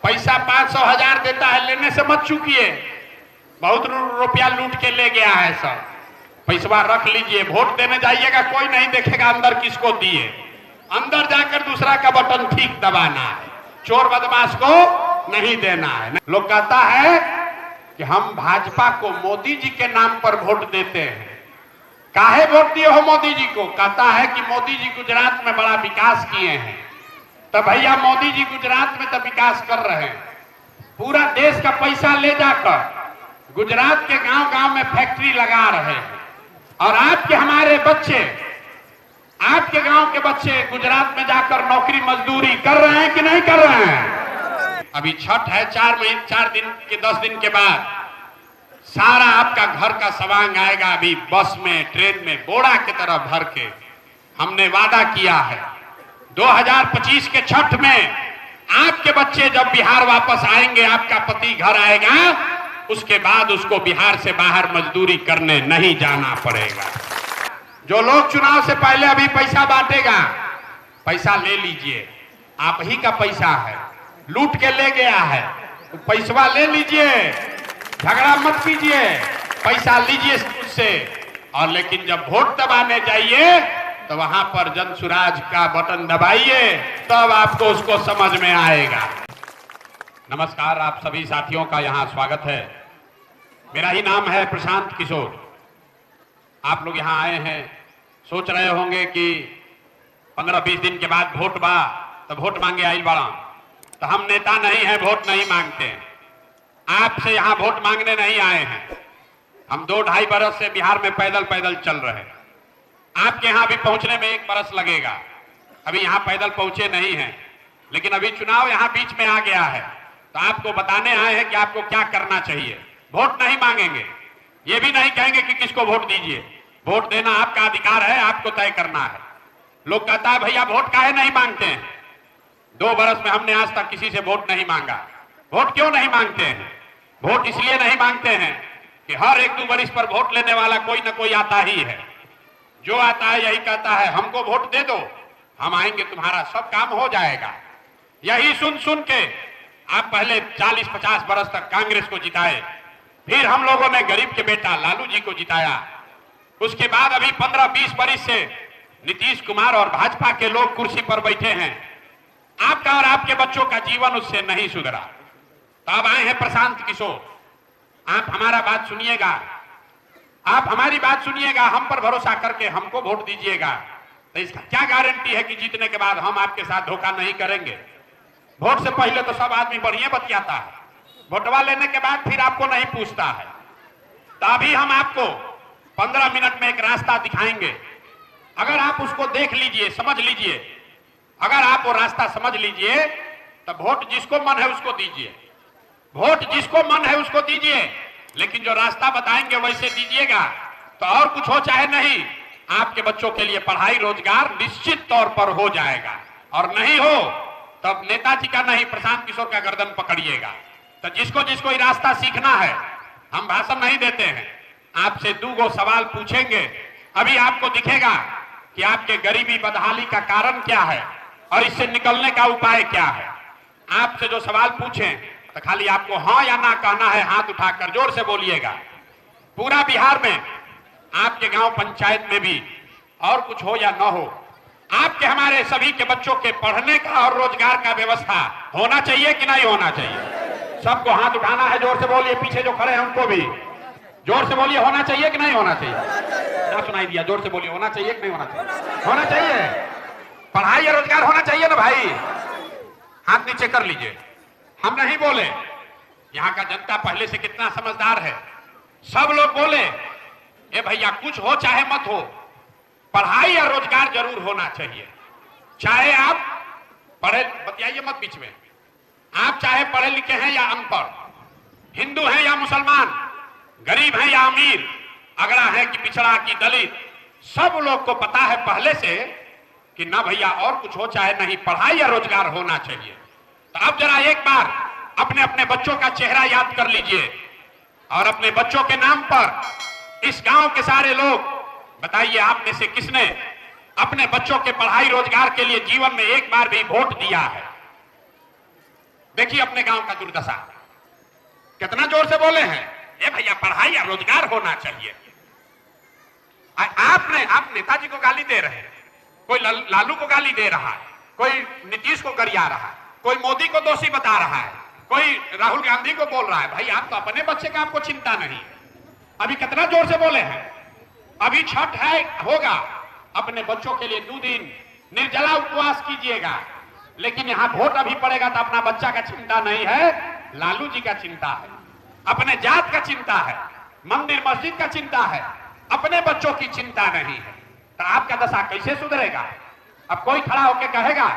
पैसा 500,000 देता है, लेने से मत चूकिए। बहुत रुपया लूट के ले गया है सब। पैसा रख लीजिए, वोट देने जाइएगा, कोई नहीं देखेगा अंदर किसको दिए। अंदर जाकर दूसरा का बटन ठीक दबाना है, चोर बदमाश को नहीं देना है। लोग कहता है कि हम भाजपा को मोदी जी के नाम पर वोट देते हैं। काहे वोट दिए हो मोदी जी को? कहता है कि मोदी जी गुजरात में बड़ा विकास किए हैं। तो भैया मोदी जी गुजरात में तो विकास कर रहे हैं, पूरा देश का पैसा ले जाकर गुजरात के गांव गांव में फैक्ट्री लगा रहे हैं। और आपके हमारे बच्चे, आपके गांव के बच्चे गुजरात में जाकर नौकरी मजदूरी कर रहे हैं कि नहीं कर रहे हैं? अभी छठ है, 4 दिन के 10 दिन के बाद सारा आपका घर का सामान आएगा। अभी बस में, ट्रेन में बोरा की तरह भर के हमने वादा किया है 2025 के छठ में आपके बच्चे जब बिहार वापस आएंगे, आपका पति घर आएगा, उसके बाद उसको बिहार से बाहर मजदूरी करने नहीं जाना पड़ेगा। जो लोग चुनाव से पहले अभी पैसा बांटेगा, पैसा ले लीजिए, आप ही का पैसा है, लूट के ले गया है, तो पैसा ले लीजिए, झगड़ा मत कीजिए, पैसा लीजिए उससे। और लेकिन जब वोट दबाने जाइए तो वहां पर जन सुराज का बटन दबाइए, तब आपको उसको समझ में आएगा। नमस्कार, आप सभी साथियों का यहाँ स्वागत है। मेरा ही नाम है प्रशांत किशोर। आप लोग यहाँ आए हैं, सोच रहे होंगे कि 15-20 दिन के बाद वोट बा तो वोट मांगे आई बड़ा। तो हम नेता नहीं हैं, वोट नहीं मांगते हैं। आपसे यहाँ वोट मांगने नहीं आए हैं। हम 2-2.5 बरस से बिहार में पैदल पैदल चल रहे हैं। आपके यहाँ भी पहुंचने में 1 बरस लगेगा। अभी यहाँ पैदल पहुंचे नहीं हैं, लेकिन अभी चुनाव यहाँ बीच में आ गया है, तो आपको बताने आए हैं कि आपको क्या करना चाहिए। वोट नहीं मांगेंगे, ये भी नहीं कहेंगे कि किसको वोट दीजिए। वोट देना आपका अधिकार है, आपको तय करना है। लोग कहता है भैया वोट काहे नहीं मांगते हैं? 2 बरस में हमने आज तक किसी से वोट नहीं मांगा। वोट क्यों नहीं मांगते हैं? वोट इसलिए नहीं मांगते हैं कि हर 1-2 बरस पर वोट लेने वाला कोई ना कोई आता ही है। जो आता है यही कहता है हमको वोट दे दो, हम आएंगे, तुम्हारा सब काम हो जाएगा। यही सुन सुन के आप पहले 40-50 बरस तक कांग्रेस को जिताए, फिर हम लोगों ने गरीब के बेटा लालू जी को जिताया। उसके बाद अभी 15-20 बरस से नीतीश कुमार और भाजपा के लोग कुर्सी पर बैठे हैं। आपका और आपके बच्चों का जीवन उससे नहीं सुधरा। तो अब आए हैं प्रशांत किशोर, आप हमारा बात सुनिएगा, आप हमारी बात सुनिएगा, हम पर भरोसा करके हमको वोट दीजिएगा। तो इसका क्या गारंटी है कि जीतने के बाद हम आपके साथ धोखा नहीं करेंगे? वोट से पहले तो सब आदमी बढ़िया बतियाता है, वोटवा लेने के बाद फिर आपको नहीं पूछता है। तो अभी हम आपको 15 मिनट में एक रास्ता दिखाएंगे। अगर आप उसको देख लीजिए, समझ लीजिए, अगर आप वो रास्ता समझ लीजिए तो वोट जिसको मन है उसको दीजिए, वोट जिसको मन है उसको दीजिए। लेकिन जो रास्ता बताएंगे वैसे दीजिएगा, तो और कुछ हो चाहे नहीं, आपके बच्चों के लिए पढ़ाई रोजगार निश्चित तौर पर हो जाएगा। और नहीं हो तब नेताजी का नहीं, प्रशांत किशोर का गर्दन पकड़िएगा। तो जिसको जिसको ये रास्ता सीखना है, हम भाषण नहीं देते हैं, आपसे 2 सवाल पूछेंगे। अभी आपको दिखेगा कि आपके गरीबी बदहाली का कारण क्या है और इससे निकलने का उपाय क्या है। आपसे जो सवाल पूछें तो खाली आपको हाँ या ना कहना है, हाथ उठाकर जोर से बोलिएगा। पूरा बिहार में, आपके गांव पंचायत में भी, और कुछ हो या ना हो, आपके हमारे सभी के बच्चों के पढ़ने का और रोजगार का व्यवस्था होना चाहिए कि नहीं होना चाहिए? सबको हाथ उठाना है, जोर से बोलिए। पीछे जो खड़े हैं उनको भी जोर से बोलिए, होना चाहिए कि नहीं होना चाहिए? ना सुनाई दिया, जोर से बोलिए, होना चाहिए कि नहीं होना चाहिए? होना चाहिए। पढ़ाई या रोजगार होना चाहिए ना भाई? हाथ नीचे कर लीजिए। हम नहीं बोले, यहाँ का जनता पहले से कितना समझदार है। सब लोग बोले ए भैया कुछ हो चाहे मत हो, पढ़ाई या रोजगार जरूर होना चाहिए। चाहे आप पढ़े, बतियाइए मत बीच में, आप चाहे पढ़े लिखे हैं या अनपढ़, हिंदू हैं या मुसलमान, गरीब हैं या अमीर, अगड़ा है कि पिछड़ा कि दलित, सब लोग को पता है पहले से कि ना भैया और कुछ हो चाहे नहीं, पढ़ाई या रोजगार होना चाहिए। तो अब जरा एक बार अपने अपने बच्चों का चेहरा याद कर लीजिए और अपने बच्चों के नाम पर इस गांव के सारे लोग बताइए, आप में से किसने अपने बच्चों के पढ़ाई रोजगार के लिए जीवन में एक बार भी वोट दिया है? देखिए अपने गांव का दुर्दशा, कितना जोर से बोले हैं, ए भैया पढ़ाई या रोजगार होना चाहिए। आप नेताजी को गाली दे रहे हैं, कोई लालू को गाली दे रहा है, कोई नीतीश को गरिया रहा है, कोई मोदी को दोषी बता रहा है, कोई राहुल गांधी को बोल रहा है। भाई आप तो अपने बच्चे का आपको चिंता नहीं। अभी कितना जोर से बोले हैं, अभी छठ है होगा, अपने बच्चों के लिए 2 दिन निर्जला उपवास कीजिएगा, लेकिन यहां वोट अभी पड़ेगा तो अपना बच्चा का चिंता नहीं है, लालू जी का चिंता है, अपने जात का चिंता है, मंदिर मस्जिद का चिंता है, अपने बच्चों की चिंता नहीं है। तो आपका दशा कैसे सुधरेगा? अब कोई खड़ा होकर कहेगा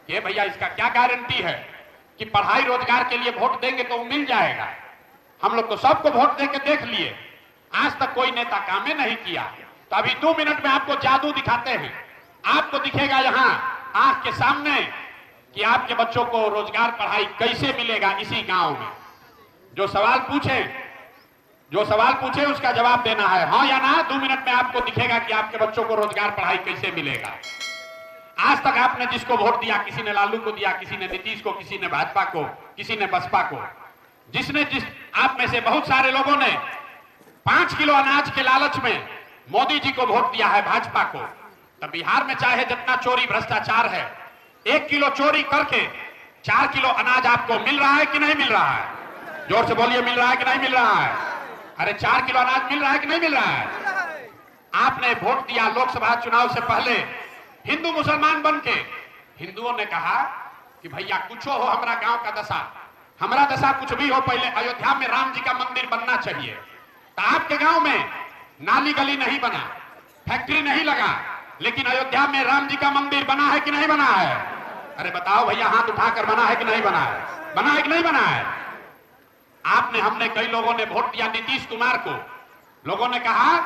कि भैया इसका क्या गारंटी है कि पढ़ाई रोजगार के लिए वोट देंगे तो वो मिल जाएगा। हम लोग तो सबको वोट देके देख लिए, आज तक कोई नेता कामे नहीं किया। तो अभी 2 मिनट में आपको जादू दिखाते हैं, आपको दिखेगा यहां आंख के सामने कि आपके बच्चों को रोजगार पढ़ाई कैसे मिलेगा इसी गांव में। जो सवाल पूछे उसका जवाब देना है, हाँ या ना। 2 मिनट में आपको दिखेगा कि आपके बच्चों को रोजगार पढ़ाई कैसे मिलेगा। आज तक आपने जिसको वोट दिया, किसी ने लालू को दिया, किसी ने नीतीश को, किसी ने भाजपा को, किसी ने बसपा को, आप में से बहुत सारे लोगों ने 5 किलो अनाज के लालच में मोदी जी को वोट दिया है, भाजपा को। तो बिहार में चाहे जितना चोरी भ्रष्टाचार है, 1 किलो चोरी करके 4 किलो अनाज आपको मिल रहा है कि नहीं मिल रहा है? जोर से बोलिए, मिल रहा है कि नहीं मिल रहा है? अरे 4 किलो अनाज मिल रहा है कि नहीं मिल रहा है? आपने वोट दिया लोकसभा चुनाव से पहले हिंदू मुसलमान बन के। हिंदुओं ने कहा कि भैया कुछ हो हमारा गांव का दशा, हमारा दशा कुछ भी हो, पहले अयोध्या में राम जी का मंदिर बनना चाहिए। तो आपके गांव में नाली गली नहीं बना, फैक्ट्री नहीं लगा, लेकिन अयोध्या में राम जी का मंदिर बना है कि नहीं बना है? अरे बताओ भैया, हाथ उठाकर बना है कि नहीं बना है? बना है कि नहीं बना है? हमने कई लोगों ने वोट दिया नीतीश कुमार को। लोगों ने कहा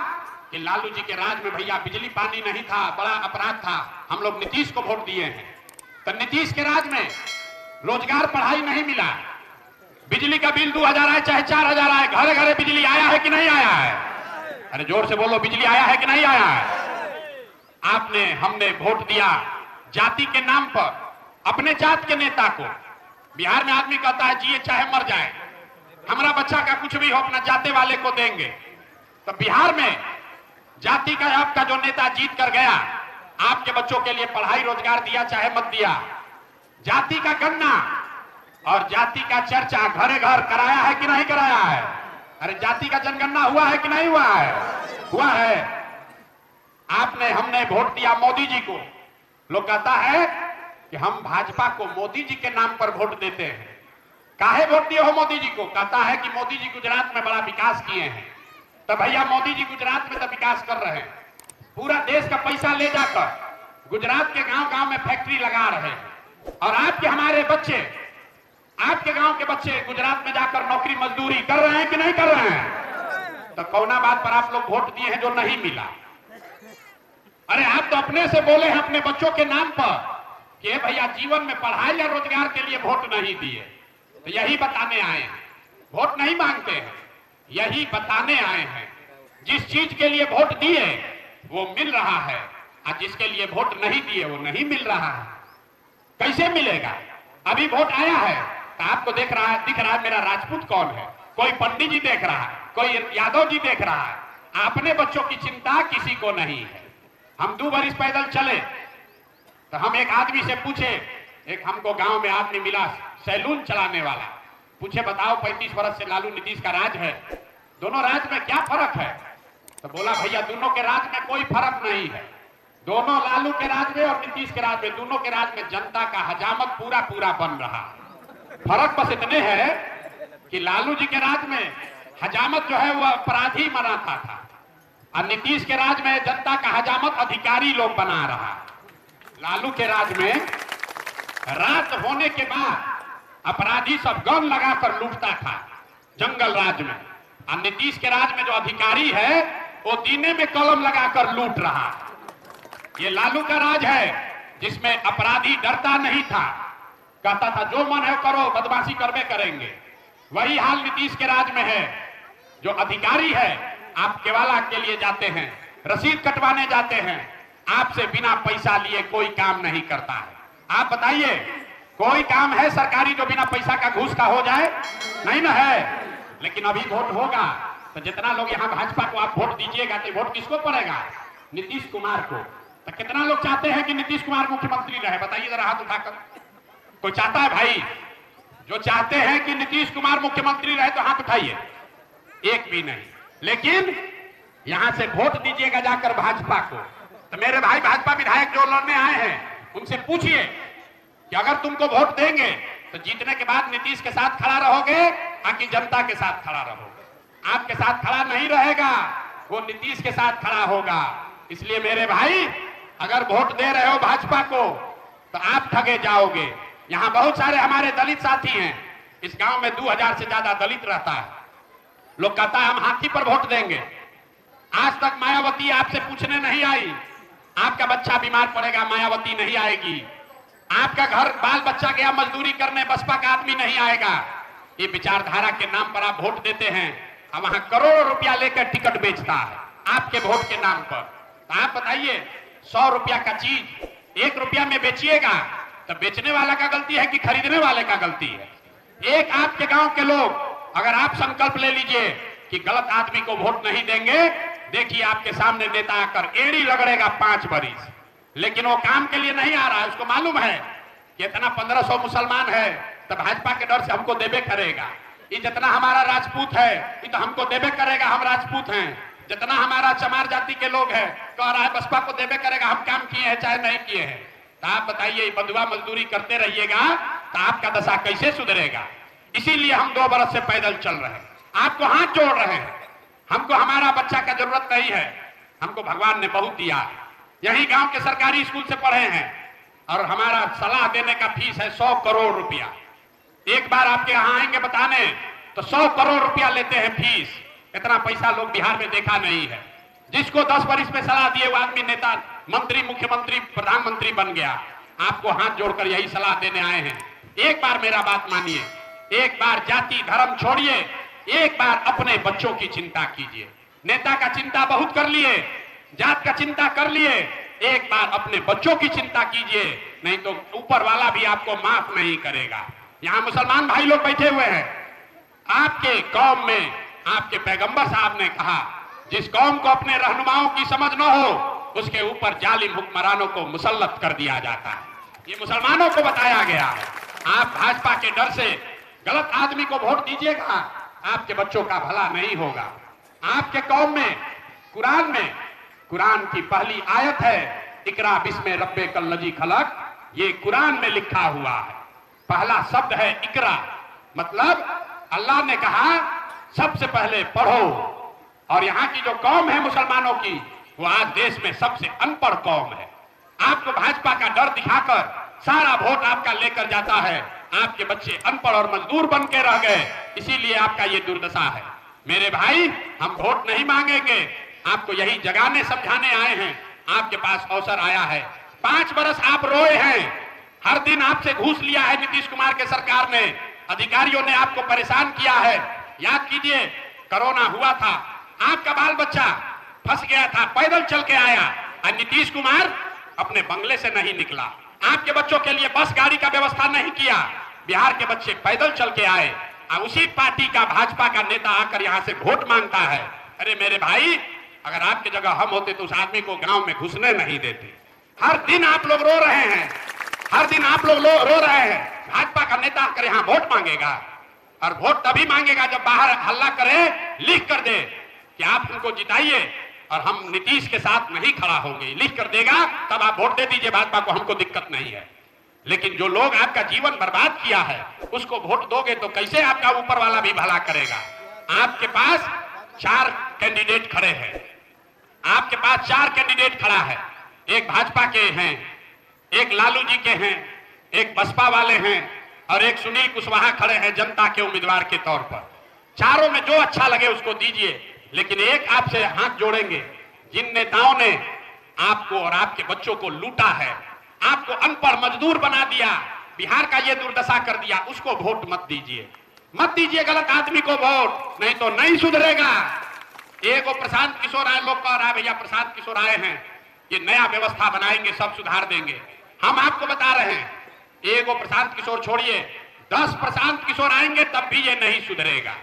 कि लालू जी के राज में भैया बिजली पानी नहीं था, बड़ा अपराध था, हम लोग नीतीश को वोट दिए हैं। तो नीतीश के राज में रोजगार पढ़ाई नहीं मिला, बिजली का बिल 2000 आए चाहे 4000 आए, घरे घरे बिजली आया है कि नहीं आया है? अरे जोर से बोलो, बिजली आया है कि नहीं आया है? हमने वोट दिया जाति के नाम पर, अपने जात के नेता को। बिहार में आदमी कहता है जिए चाहे मर जाए, हमारा बच्चा का कुछ भी हो अपना जाते वाले को देंगे। तो बिहार में जाति का आपका जो नेता जीत कर गया, आपके बच्चों के लिए पढ़ाई रोजगार दिया चाहे मत दिया, जाति का गणना और जाति का चर्चा घरे घर कराया है कि नहीं कराया है? अरे जाति का जनगणना हुआ है कि नहीं हुआ है? हुआ है। हमने वोट दिया मोदी जी को। लोग कहता है कि हम भाजपा को मोदी जी के नाम पर वोट देते हैं। काहे वोट दिए हो मोदी जी को? कहता है कि मोदी जी गुजरात में बड़ा विकास किए हैं। तो भैया मोदी जी गुजरात में तो विकास कर रहे हैं, पूरा देश का पैसा ले जाकर गुजरात के गांव गांव में फैक्ट्री लगा रहे हैं, और हमारे बच्चे, आपके गांव के बच्चे गुजरात में जाकर नौकरी मजदूरी कर रहे हैं कि नहीं कर रहे हैं? तो कौना बात पर आप लोग वोट दिए हैं जो नहीं मिला? अरे आप तो अपने से बोले हैं अपने बच्चों के नाम पर कि भैया जीवन में पढ़ाई या रोजगार के लिए वोट नहीं दिए। तो यही बताने आए हैं, वोट नहीं मांगते हैं, यही बताने आए हैं जिस चीज के लिए वोट दिए वो मिल रहा है, और जिसके लिए वोट नहीं दिए वो नहीं मिल रहा है। कैसे मिलेगा? अभी वोट आया है तो आपको दिख रहा है मेरा राजपूत कौन है, कोई पंडित जी देख रहा है, कोई यादव जी देख रहा है। अपने बच्चों की चिंता किसी को नहीं है। हम 2 बरिस पैदल चले तो हम एक आदमी से पूछे, एक हमको गांव में आदमी मिला सैलून चलाने वाला, पूछे बताओ 35 वर्ष से लालू नीतीश का राज है, दोनों राज में क्या फर्क है? तो बोला भैया दोनों के राज में कोई फर्क नहीं है, दोनों लालू के राज में और नीतीश के राज में, दोनों के राज में जनता का हजामत पूरा पूरा बन रहा। फर्क बस इतने है कि लालू जी के राज में हजामत जो है वो अपराधी बनाता था, और नीतीश के राज में जनता का हजामत अधिकारी लोग बना रहा। लालू के राज में रात होने के बाद अपराधी सब गन लगाकर लूटता था जंगल राज में, और नीतीश के राज में जो अधिकारी है वो दीने में कलम लगाकर लूट रहा। ये लालू का राज है जिसमें अपराधी डरता नहीं था, कहता था जो मन है करो, बदमाशी करवे करेंगे। वही हाल नीतीश के राज में है। जो अधिकारी है आप केवाला के लिए जाते हैं, रसीद कटवाने जाते हैं, आपसे बिना पैसा लिए कोई काम नहीं करता है। आप बताइए कोई काम है सरकारी जो बिना पैसा का घूस का हो जाए? नहीं ना है। लेकिन अभी वोट होगा तो जितना लोग यहाँ भाजपा को आप वोट दीजिएगा तो वोट किसको पड़ेगा? नीतीश कुमार को। तो कितना लोग चाहते हैं कि नीतीश कुमार मुख्यमंत्री रहे? बताइए जरा हाथ उठाकर। कोई चाहता है भाई? जो चाहते हैं कि नीतीश कुमार मुख्यमंत्री रहे तो हाथ उठाइए। एक भी नहीं। लेकिन यहां से वोट दीजिएगा जाकर भाजपा को। तो मेरे भाई भाजपा विधायक जो लड़ने आए हैं उनसे पूछिए कि अगर तुमको वोट देंगे तो जीतने के बाद नीतीश के साथ खड़ा रहोगे या कि जनता के साथ खड़ा रहोगे? आपके साथ खड़ा नहीं रहेगा, वो नीतीश के साथ खड़ा होगा। इसलिए मेरे भाई अगर वोट दे रहे हो भाजपा को तो आप ठगे जाओगे। यहाँ बहुत सारे हमारे दलित साथी हैं। इस गांव में 2000 से ज्यादा दलित रहता है। लोग कहता है हम हाथी पर वोट देंगे। आज तक मायावती आपसे पूछने नहीं आई। आपका बच्चा बीमार पड़ेगा, मायावती नहीं आएगी। आपका घर बाल बच्चा गया मजदूरी करने, बसपा का आदमी नहीं आएगा। ये विचारधारा के नाम पर आप वोट देते हैं। अब वहां करोड़ों रुपया लेकर टिकट बेचता है आपके वोट के नाम पर। तो आप बताइए 100 रुपया का चीज 1 रुपया में बेचिएगा तो बेचने वाला का गलती है कि खरीदने वाले का गलती है? एक आपके गांव के लोग अगर आप संकल्प ले लीजिए कि गलत आदमी को वोट नहीं देंगे, देखिए आपके सामने नेता आकर एड़ी रगड़ेगा 5 बरिस, लेकिन वो काम के लिए नहीं आ रहा है। उसको मालूम है कि इतना 1500 मुसलमान है तो भाजपा के डर से हमको देवे करेगा। ये जितना हमारा राजपूत है ये तो हमको देवे करेगा, हम राजपूत हैं। जितना हमारा चमार जाति के लोग हैं कह रहा है बसपा को देवे करेगा, हम काम किए हैं चाहे नहीं किए हैं। तो आप बताइए बंधुआ मजदूरी करते रहिएगा तो आपका दशा कैसे सुधरेगा? इसीलिए हम 2 बरस से पैदल चल रहे हैं, आपको हाथ जोड़ रहे हैं। हमको हमारा बच्चा का जरूरत नहीं है, हमको भगवान ने बहुत दिया। यही गांव के सरकारी स्कूल से पढ़े हैं और हमारा सलाह देने का फीस है 100 करोड़ रुपया। एक बार आपके यहाँ आएंगे बताने तो 100 करोड़ रुपया लेते हैं फीस। इतना पैसा लोग बिहार में देखा नहीं है। जिसको 10 बरिस में सलाह दिए वो आदमी नेता, मंत्री, मुख्यमंत्री, प्रधानमंत्री बन गया। आपको हाथ जोड़कर यही सलाह देने आए हैं। एक बार मेरा बात मानिए, एक बार जाति धर्म छोड़िए, एक बार अपने बच्चों की चिंता कीजिए। नेता का चिंता बहुत कर लिए, जात का चिंता कर लिए, एक बार अपने बच्चों की चिंता कीजिए, नहीं तो ऊपर वाला भी आपको माफ नहीं करेगा। यहाँ मुसलमान भाई लोग बैठे हुए हैं। आपके कौम में आपके पैगंबर साहब ने कहा जिस कौम को अपने रहनुमाओं की समझ न हो उसके ऊपर जालिम हुक्मरानों को मुसल्लत कर दिया जाता है। ये मुसलमानों को बताया गया है। आप भाजपा के डर से गलत आदमी को वोट दीजिएगा, आपके बच्चों का भला नहीं होगा। आपके कौम में कुरान की पहली आयत है इकरा बिस्मे रब्बे कल्लजी खलक। ये कुरान में लिखा हुआ है। पहला शब्द है इकरा, मतलब अल्लाह ने कहा सबसे पहले पढ़ो। और यहाँ की जो कौम है मुसलमानों की, वो आज देश में सबसे अनपढ़ कौम है। आपको भाजपा का डर दिखाकर सारा वोट आपका लेकर जाता है। आपके बच्चे अनपढ़ और मजदूर बन के रह गए, इसीलिए आपका ये दुर्दशा है। मेरे भाई हम वोट नहीं मांगेंगे, आपको यही जगाने समझाने आए हैं। आपके पास अवसर आया है। 5 बरस आप रोए हैं, हर दिन आपसे घूस लिया है नीतीश कुमार के सरकार ने, अधिकारियों ने आपको परेशान किया है। याद कीजिए कोरोना हुआ था, आपका बाल बच्चा फंस गया था, पैदल चल के आया और नीतीश कुमार अपने बंगले से नहीं निकला। आपके बच्चों के लिए बस गाड़ी का व्यवस्था नहीं किया, बिहार के बच्चे पैदल चल के आए और उसी पार्टी का भाजपा का नेता आकर यहाँ से वोट मांगता है। अरे मेरे भाई अगर आपकी जगह हम होते तो उस आदमी को गांव में घुसने नहीं देते। हर दिन आप लोग रो रहे हैं, हर दिन आप लोग रो रहे हैं। भाजपा का नेता आकर यहाँ वोट मांगेगा और वोट तभी मांगेगा जब बाहर हल्ला करे, लिख कर दे कि आप उनको जिताइए और हम नीतीश के साथ नहीं खड़ा होंगे। लिख कर देगा तब आप वोट दे दीजिए भाजपा को, हमको दिक्कत नहीं है। लेकिन जो लोग आपका जीवन बर्बाद किया है उसको वोट दोगे तो कैसे आपका ऊपर वाला भी भला करेगा? आपके पास 4 कैंडिडेट खड़े हैं, आपके पास 4 कैंडिडेट खड़ा है। एक भाजपा के हैं, एक लालू जी के हैं, एक बसपा वाले हैं और एक सुनील कुशवाहा खड़े हैं जनता के उम्मीदवार के तौर पर। चारों में जो अच्छा लगे उसको दीजिए, लेकिन एक आपसे हाथ जोड़ेंगे, जिन नेताओं ने आपको और आपके बच्चों को लूटा है, आपको अनपढ़ मजदूर बना दिया, बिहार का ये दुर्दशा कर दिया, उसको वोट मत दीजिए। मत दीजिए गलत आदमी को वोट, नहीं तो नहीं सुधरेगा। एक प्रशांत किशोर आए, लोग कह रहा है भैया प्रशांत किशोर आए हैं, ये नया व्यवस्था बनाएंगे, सब सुधार देंगे। हम आपको बता रहे हैं एगो प्रशांत किशोर छोड़िए, 10 प्रशांत किशोर आएंगे तब भी ये नहीं सुधरेगा।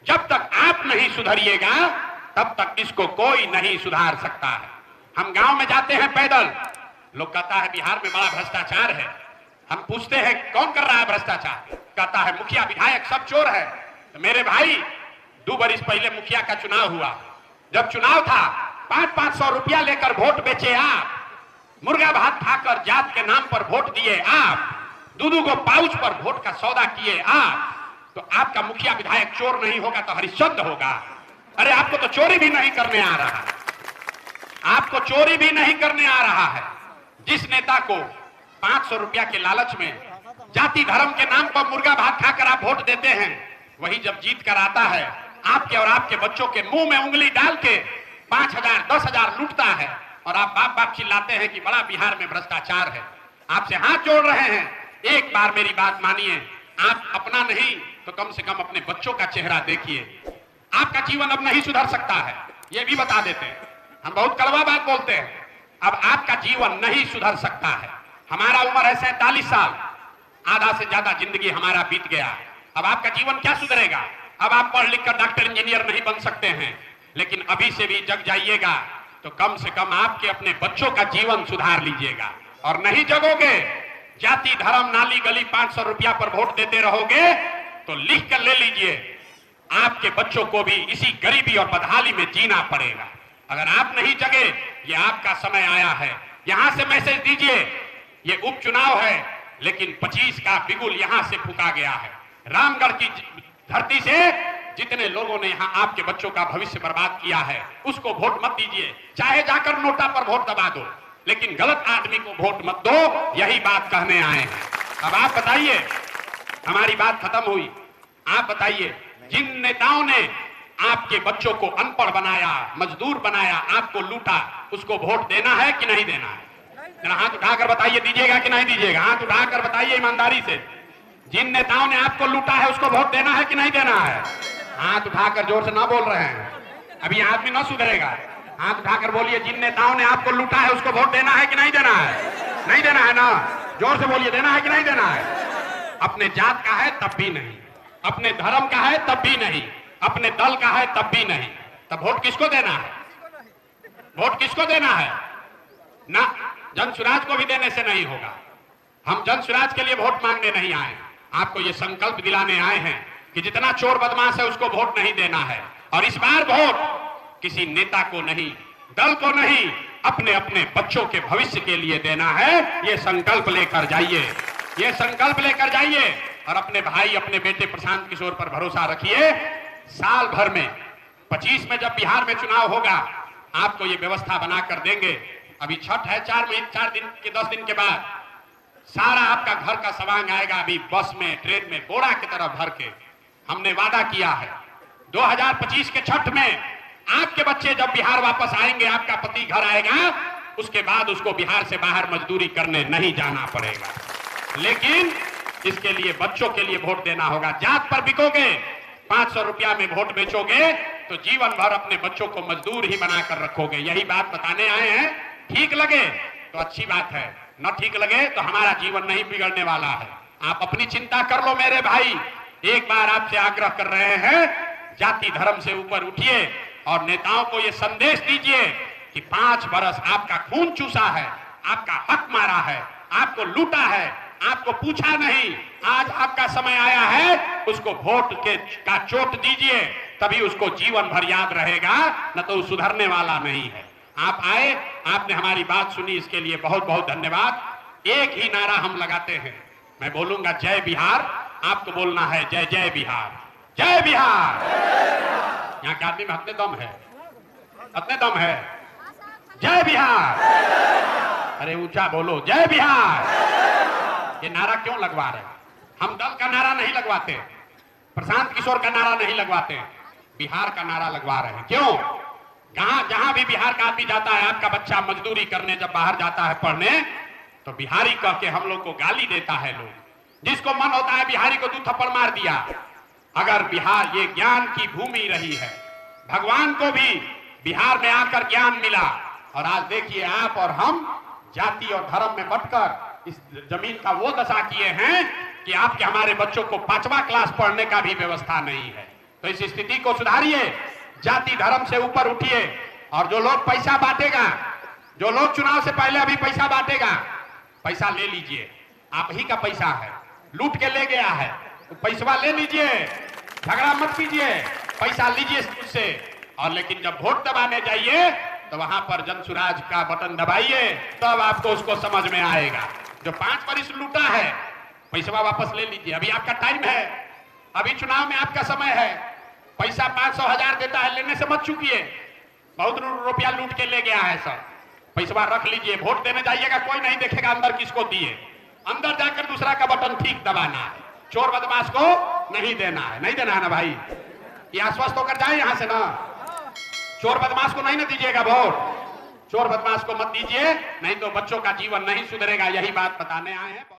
जब तक आप नहीं सुधरिएगा तब तक इसको कोई नहीं सुधार सकता है। हम गांव में जाते हैं पैदल, लोग कहता है बिहार में बड़ा भ्रष्टाचार है। हम पूछते हैं कौन कर रहा है भ्रष्टाचार, कहता है मुखिया विधायक सब चोर है। तो मेरे भाई 2 बरिस पहले मुखिया का चुनाव हुआ, जब चुनाव था 500-500 रुपया लेकर वोट बेचे आप, मुर्गा भात खाकर जात के नाम पर वोट दिए आप, 2-2 को पाउच पर वोट का सौदा किए आप, तो आपका मुखिया विधायक चोर नहीं होगा तो हरिश्चंद्र होगा। अरे आपको तो चोरी भी नहीं करने आ रहा, आपको चोरी भी नहीं करने आ रहा है। जिस नेता को 500 रुपया के लालच में जाति धर्म के नाम पर मुर्गा भात खाकर आप वोट देते हैं, वही जब जीत कर आता है आपके और आपके बच्चों के मुंह में उंगली डाल के 5,000 10,000 लूटता है और आप बाप बाप चिल्लाते हैं कि बड़ा बिहार में भ्रष्टाचार है। आपसे हाथ जोड़ रहे हैं, एक बार मेरी बात मानिए, आप अपना नहीं तो कम से कम अपने बच्चों का चेहरा देखिए। आपका जीवन अब नहीं सुधर सकता है, ये भी बता देते हैं। हम बहुत कड़वा बात बोलते हैं, अब आपका जीवन नहीं सुधर सकता है। हमारा उम्र है 47 साल, आधा से ज्यादा जिंदगी हमारा बीत गया। अब आपका जीवन क्या सुधरेगा? अब आप पढ़ लिख कर डॉक्टर इंजीनियर नहीं बन सकते हैं, लेकिन अभी से भी जग जाइएगा तो कम से कम आपके अपने बच्चों का जीवन सुधार लीजिएगा। और नहीं जगोगे, जाति धर्म नाली गली 500 रुपया पर वोट देते रहोगे तो लिख कर ले लीजिए, आपके बच्चों को भी इसी गरीबी और बदहाली में जीना पड़ेगा। अगर आप नहीं जगे, ये आपका समय आया है। यहां से मैसेज दीजिए, ये उपचुनाव है लेकिन 25 का बिगुल यहां से फूका गया है। रामगढ़ की धरती से जितने लोगों ने यहां आपके बच्चों का भविष्य बर्बाद किया है, उसको वोट मत दीजिए। चाहे जाकर नोटा पर वोट दबा दो, लेकिन गलत आदमी को वोट मत दो। यही बात कहने आए हैं। अब आप बताइए, हमारी बात खत्म हुई, आप बताइए, जिन नेताओं ने आपके बच्चों को अनपढ़ बनाया, मजदूर बनाया, आपको लूटा, उसको वोट देना है कि नहीं देना है? जरा हाथ उठाकर बताइए, दीजिएगा कि नहीं दीजिएगा? हाथ उठाकर बताइए ईमानदारी से। जिन नेताओं ने आपको लूटा है उसको वोट देना है कि नहीं देना है? हाथ उठाकर जोर से ना बोल रहे हैं, अभी आदमी ना सुधरेगा। हाथ उठाकर बोलिए, जिन नेताओं ने आपको लूटा है उसको वोट देना है कि नहीं देना है? नहीं देना है ना? जोर से बोलिए, देना है कि नहीं देना है? अपने जात का है तब भी नहीं, अपने धर्म का है तब भी नहीं, अपने दल का है तब भी नहीं। तब वोट किसको देना है? वोट किसको देना है? ना जनसुराज को भी देने से नहीं होगा। हम जनसुराज के लिए वोट मांगने नहीं आए, आपको ये संकल्प दिलाने आए हैं कि जितना चोर बदमाश है उसको वोट नहीं देना है। और इस बार वोट किसी नेता को नहीं, दल को नहीं, अपने अपने बच्चों के भविष्य के लिए देना है। ये संकल्प लेकर जाइए, ये संकल्प लेकर जाइए और अपने भाई, अपने बेटे प्रशांत किशोर पर भरोसा रखिए। साल भर में 25 में जब बिहार में चुनाव होगा, आपको ये व्यवस्था बनाकर देंगे। अभी छठ है, 4 दिन के 10 दिन के बाद सारा आपका घर का सामान आएगा, अभी बस में, ट्रेन में बोरा की तरह भर के। हमने वादा किया है 2025 के छठ में आपके बच्चे जब बिहार वापस आएंगे, आपका पति घर आएगा, उसके बाद उसको बिहार से बाहर मजदूरी करने नहीं जाना पड़ेगा। लेकिन इसके लिए बच्चों के लिए वोट देना होगा। जात पर बिकोगे, 500 रुपया में वोट बेचोगे तो जीवन भर अपने बच्चों को मजदूर ही बनाकर रखोगे। यही बात बताने आए हैं। ठीक लगे तो अच्छी बात है, न ठीक लगे तो हमारा जीवन नहीं बिगड़ने वाला है। आप अपनी चिंता कर लो मेरे भाई। एक बार आपसे आग्रह कर रहे हैं, जाति धर्म से ऊपर उठिए और नेताओं को यह संदेश दीजिए कि 5 बरस आपका खून चूसा है, आपका हक मारा है, आपको लूटा है, आपको पूछा नहीं। आज आपका समय आया है, उसको वोट का चोट दीजिए, तभी उसको जीवन भर याद रहेगा, न तो सुधरने वाला नहीं है। आप आए, आपने हमारी बात सुनी, इसके लिए बहुत बहुत धन्यवाद। एक ही नारा हम लगाते हैं, मैं बोलूंगा जय बिहार, आपको बोलना है जय जय बिहार, जय बिहार। यहाँ के आदमी में अपने दम है, अपने दम है। जय बिहार, अरे ऊंचा बोलो, जय बिहार। ये नारा क्यों लगवा रहे? हम दल का नारा नहीं लगवाते, प्रशांत किशोर का नारा नहीं लगवाते, बिहार का नारा लगवा रहे हैं। क्यों? जहां भी बिहार का आदमी जाता है, आपका बच्चा मजदूरी करने जब बाहर जाता है पढ़ने, तो बिहारी कह के हम लोग को गाली देता है लोग। जिसको मन होता है बिहारी को 2 थप्पड़ मार दिया। अगर बिहार ये ज्ञान की भूमि रही है, भगवान को भी बिहार में आकर ज्ञान मिला, और आज देखिए आप और हम जाति और धर्म में बंटकर इस जमीन का वो दशा किए हैं कि आपके हमारे बच्चों को 5वां क्लास पढ़ने का भी व्यवस्था नहीं है। तो इस स्थिति को सुधारिए, जाति धर्म से ऊपर उठिए। और जो लोग पैसा बांटेगा, जो लोग चुनाव से पहले अभी पैसा बांटेगा, पैसा ले लीजिए, आप ही का पैसा है, लूट के ले गया है, तो पैसा ले लीजिए, झगड़ा मत कीजिए, पैसा लीजिए उससे। और लेकिन जब वोट दबाने जाइए तो वहां पर जन सुराज का बटन दबाइए, तब आपको उसको समझ में आएगा। जो 5 वर्ष लूटा है, पैसा वापस ले लीजिए, अभी आपका टाइम है, अभी चुनाव में आपका समय है। पैसा 500 1000 देता है, लेने से मत चूकिए, बहुत रुपया लूट के ले गया है सब, पैसा रख लीजिए, वोट देने जाइएगा, कोई नहीं देखेगा अंदर किसको दिए, अंदर जाकर दूसरा का बटन ठीक दबाना है, चोर बदमाश को नहीं देना है, नहीं देना है ना भाई, ये आश्वस्त होकर जाए यहां से ना, चोर बदमाश को नहीं ना दीजिएगा वोट, चोर बदमाश को मत दीजिए, नहीं तो बच्चों का जीवन नहीं सुधरेगा, यही बात बताने आए हैं।